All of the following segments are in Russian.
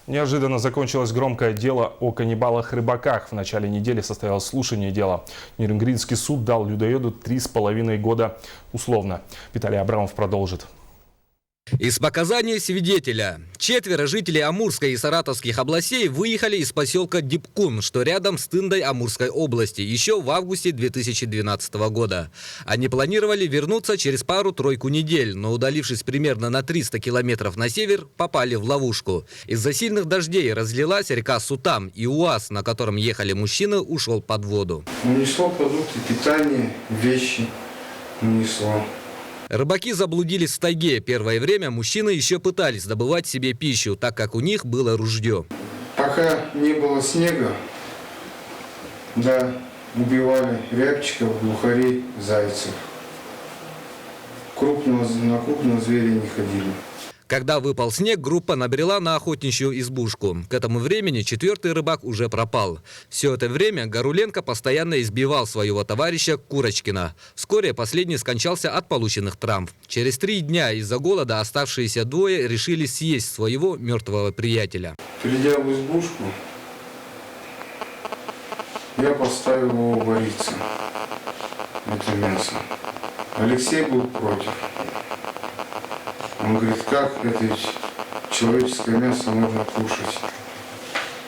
Неожиданно закончилось громкое дело о каннибалах-рыбаках. В начале недели состоялось слушание дела. Нерюнгринский суд дал людоеду 3,5 года условно. Виталий Абрамов продолжит. Из показаний свидетеля. 4 жителей Амурской и Саратовских областей выехали из поселка Дипкун, что рядом с Тындой Амурской области, еще в августе 2012 года. Они планировали вернуться через пару-тройку недель, но удалившись примерно на 300 километров на север, попали в ловушку. Из-за сильных дождей разлилась река Сутам, и УАЗ, на котором ехали мужчины, ушел под воду. Унесло продукты питания, вещи унесло. Рыбаки заблудились в тайге. Первое время мужчины еще пытались добывать себе пищу, так как у них было ружье. Пока не было снега, да, убивали рябчиков, глухарей, зайцев. На крупного зверя не ходили. Когда выпал снег, группа набрела на охотничью избушку. К этому времени 4-й рыбак уже пропал. Все это время Горуленко постоянно избивал своего товарища Курочкина. Вскоре последний скончался от полученных травм. Через 3 дня из-за голода оставшиеся двое решили съесть своего мертвого приятеля. Придя в избушку, я поставил его вариться, это мясо. Алексей был против. Он говорит, как это человеческое мясо можно кушать?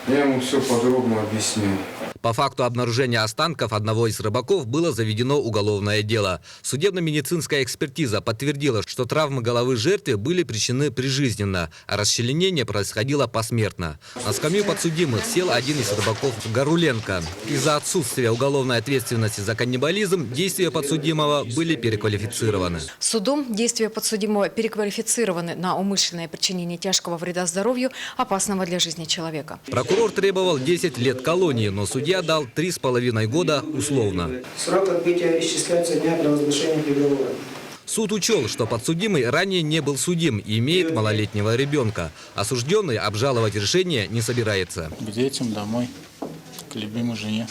Я ему все подробно объяснил. По факту обнаружения останков одного из рыбаков было заведено уголовное дело. Судебно-медицинская экспертиза подтвердила, что травмы головы жертвы были причинены прижизненно, а расчленение происходило посмертно. На скамью подсудимых сел один из рыбаков Горуленко. Из-за отсутствия уголовной ответственности за каннибализм действия подсудимого были переквалифицированы. Судом действия подсудимого переквалифицированы на умышленное причинение тяжкого вреда здоровью, опасного для жизни человека. Прокурор требовал 10 лет колонии, но судья дал 3,5 года условно. Срок отбытия исчисляется с дня провозглашения приговора. Суд учел, что подсудимый ранее не был судим и имеет малолетнего ребенка. Осужденный обжаловать решение не собирается. К детям, домой, к любимой жене.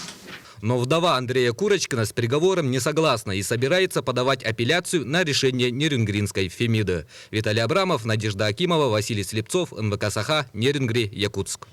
Но вдова Андрея Курочкина с приговором не согласна и собирается подавать апелляцию на решение Нерюнгринской Фемиды. Виталий Абрамов, Надежда Акимова, Василий Слепцов, НВК Саха, Нерюнгри, Якутск.